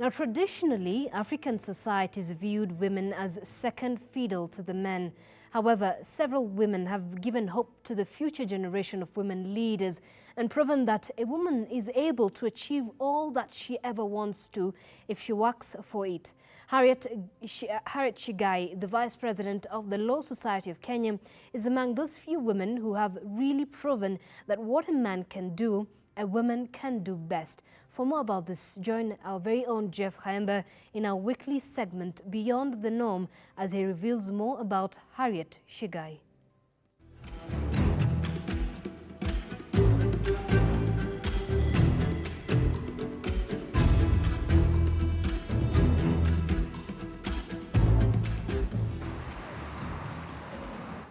Now, traditionally, African societies viewed women as second fiddle to the men. However, several women have given hope to the future generation of women leaders and proven that a woman is able to achieve all that she ever wants to if she works for it. Harriette Chigga, the Vice President of the Law Society of Kenya, is among those few women who have really proven that what a man can do, a woman can do best. For more about this, join our very own Jeff Haemba in our weekly segment Beyond the Norm as he reveals more about Harriette Chigga.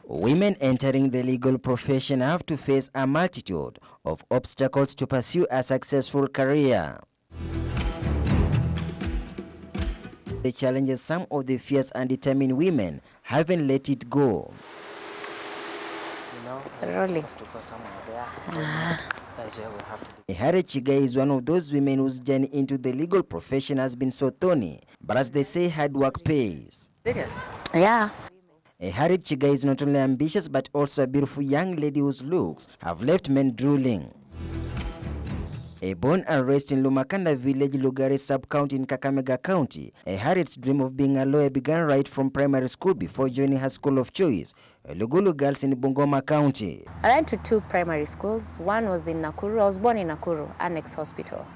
Women entering the legal profession have to face a multitude of obstacles to pursue a successful career. The challenges some of the fierce and determined women haven't let it go. Rolling. Harriette Chigga is one of those women whose journey into the legal profession has been so thorny, but as they say, hard work pays. Yeah. Harriette Chigga is not only ambitious but also a beautiful young lady whose looks have left men drooling. Born and raised in Lumakanda village, Lugari sub-county in Kakamega County, Harriette's dream of being a lawyer began right from primary school before joining her school of choice, Lugulu Girls in Bungoma County. I went to 2 primary schools. One was in Nakuru. I was born in Nakuru, Annex Hospital.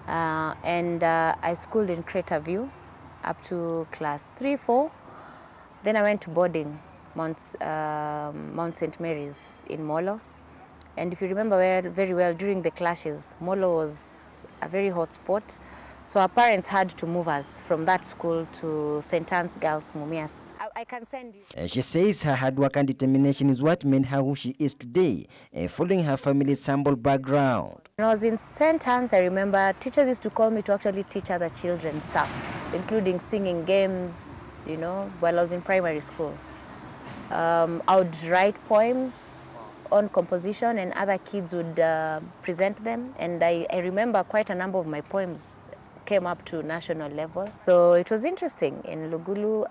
I schooled in Crater View up to class 3-4. Then I went to boarding, Mount St. Mary's in Molo. And if you remember very well, during the clashes, Molo was a very hot spot. So our parents had to move us from that school to St. Anne's Girls, Mumias. I can send you. She says her hard work and determination is what made her who she is today, following her family's humble background. When I was in St. Anne's, I remember teachers used to call me to actually teach other children stuff, including singing games, you know, while I was in primary school. I would write poems on composition and other kids would present them. And I remember quite a number of my poems came up to national level. So it was interesting in Lugulu.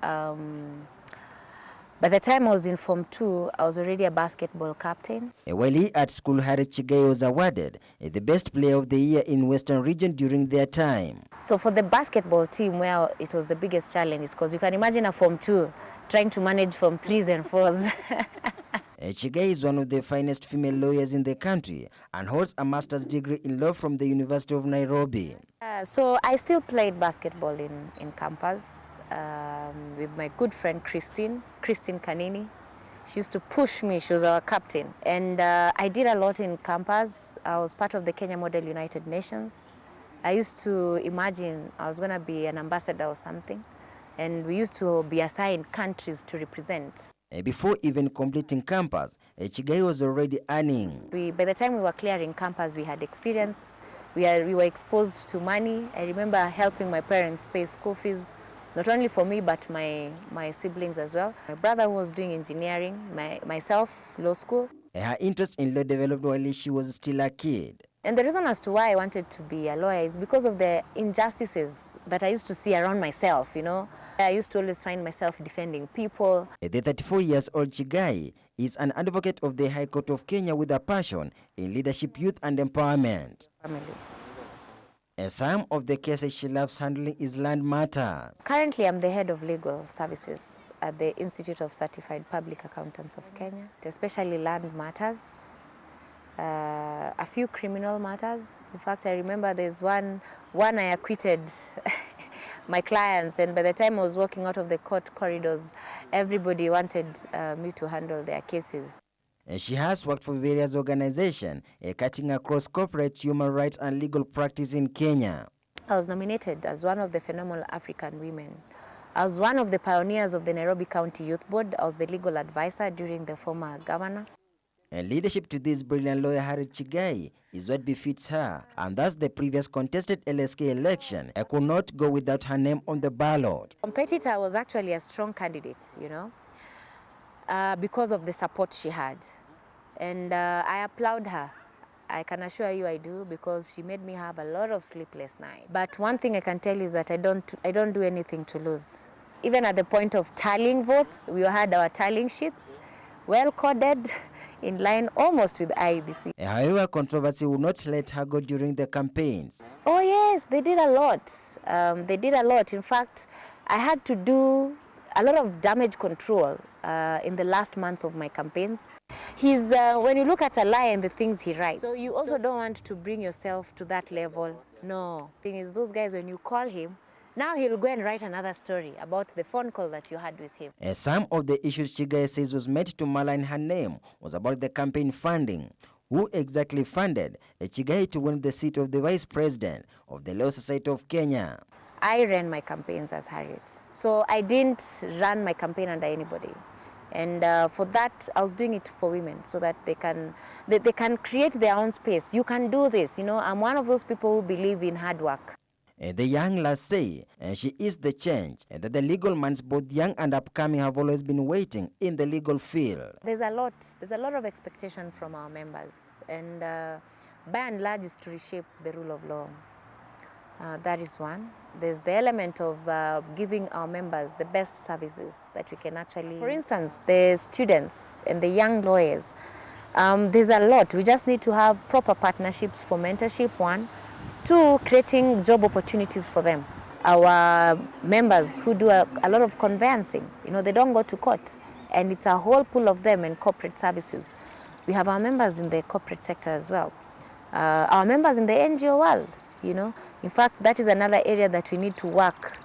By the time I was in Form 2, I was already a basketball captain. While at school, Harriette Chigga was awarded the best player of the year in Western region during their time. So for the basketball team, where it was the biggest challenge, because you can imagine a Form 2 trying to manage Form 3s and 4s. Chigga is one of the finest female lawyers in the country and holds a master's degree in law from the University of Nairobi. So I still played basketball in campus with my good friend Christine Kanini. She used to push me. She was our captain. And I did a lot in campus. I was part of the Kenya Model United Nations. I used to imagine I was going to be an ambassador or something. And we used to be assigned countries to represent. Before even completing campus, Chigga was already earning. By the time we were clearing campus, we had experience. We were exposed to money. I remember helping my parents pay school fees, not only for me, but my siblings as well. My brother was doing engineering, myself, law school. Her interest in law developed while she was still a kid. And the reason as to why I wanted to be a lawyer is because of the injustices that I used to see around myself, you know. I used to always find myself defending people. The 34-year-old Chigga is an advocate of the High Court of Kenya with a passion in leadership, youth and empowerment. Some of the cases she loves handling is land matters. Currently, I'm the head of legal services at the Institute of Certified Public Accountants of Kenya, especially land matters. A few criminal matters. In fact, I remember there's one I acquitted my clients, and by the time I was walking out of the court corridors, everybody wanted me to handle their cases. She has worked for various organizations, cutting across corporate, human rights and legal practice in Kenya. I was nominated as one of the phenomenal African women. I was one of the pioneers of the Nairobi County Youth Board. I was the legal advisor during the former governor. Leadership to this brilliant lawyer, Harriette Chigga, is what befits her, and thus the previous contested LSK election could not go without her name on the ballot. Competitor was actually a strong candidate, you know, because of the support she had. And I applaud her. I can assure you I do, because she made me have a lot of sleepless nights. But one thing I can tell you is that I don't do anything to lose. Even at the point of tallying votes, we had our tallying sheets well coded, in line almost with IEBC. However, controversy would not let her go during the campaigns. Oh yes, they did a lot. They did a lot. In fact, I had to do a lot of damage control in the last month of my campaigns. When you look at a lion, the things he writes. So you also don't want to bring yourself to that level. No. The thing is, those guys, when you call him, now he'll go and write another story about the phone call that you had with him. Some of the issues Chigga says was meant to malign her name was about the campaign funding. Who exactly funded Chigga to win the seat of the Vice President of the Law Society of Kenya? I ran my campaigns as Harriette. So I didn't run my campaign under anybody. And for that, I was doing it for women so that they can create their own space. You can do this. You know, I'm one of those people who believe in hard work. The young lass say she is the change, and that the legal minds, both young and upcoming, have always been waiting in the legal field. There's a lot of expectation from our members, and by and large is to reshape the rule of law. That is one. There's the element of giving our members the best services that we can actually. For instance, the students and the young lawyers, there's a lot. We just need to have proper partnerships for mentorship, one. Two, creating job opportunities for them. Our members who do a lot of conveyancing, you know, they don't go to court, and it's a whole pool of them in corporate services. We have our members in the corporate sector as well. Our members in the NGO world, you know. In fact, that is another area that we need to work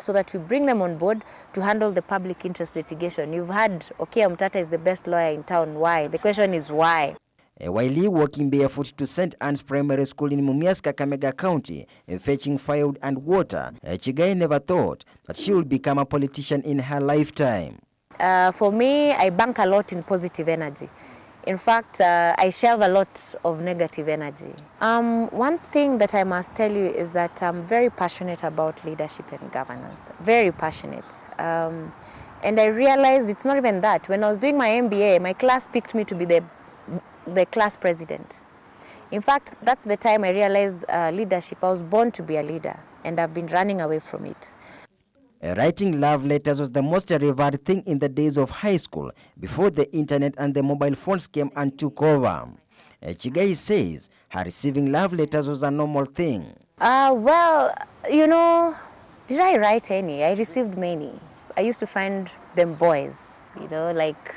so that we bring them on board to handle the public interest litigation. You've heard, okay, Mtata is the best lawyer in town. Why? The question is why? While walking barefoot to St. Anne's Primary School in Mumias, Kakamega County, fetching firewood and water, Chigga never thought that she would become a politician in her lifetime. For me, I bank a lot in positive energy. In fact, I shelve a lot of negative energy. One thing that I must tell you is that I'm very passionate about leadership and governance, very passionate. And I realized it's not even that. When I was doing my MBA, my class picked me to be the class president. In fact, that's the time I realized leadership. I was born to be a leader, and I've been running away from it. Writing love letters was the most revered thing in the days of high school, before the internet and the mobile phones came and took over. Chigga says her receiving love letters was a normal thing. Well, you know, did I write any? I received many. I used to find them boys, you know, like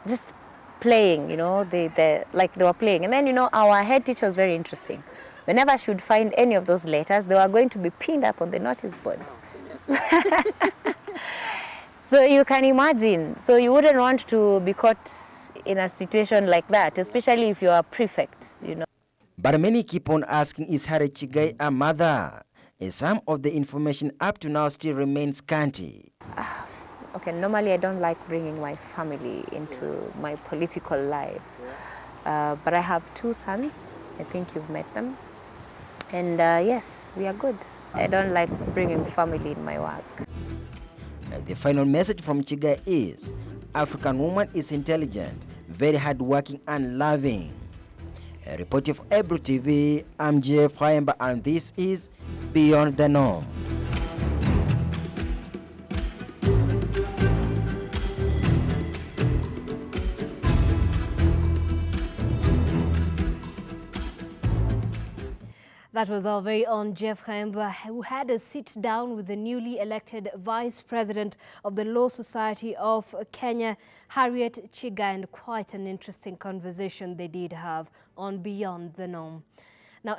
just playing, you know, like they were playing. And then, you know, our head teacher was very interesting. Whenever she would find any of those letters, they were going to be pinned up on the notice board. So you can imagine. So you wouldn't want to be caught in a situation like that, especially if you are a prefect, you know. But many keep on asking, is Harriette Chigga a mother? Some of the information up to now still remains scanty. Okay, normally I don't like bringing my family into my political life, but I have 2 sons. I think you've met them. And yes, we are good. I don't like bringing family in my work. The final message from Chigga is, African woman is intelligent, very hardworking and loving. A report of Ebru TV, I'm Jeff Haemba, and this is Beyond the Norm. That was our very own Jeff Haemba, who had a sit-down with the newly elected Vice President of the Law Society of Kenya, Harriette Chigga, and quite an interesting conversation they did have on Beyond the Norm. Now,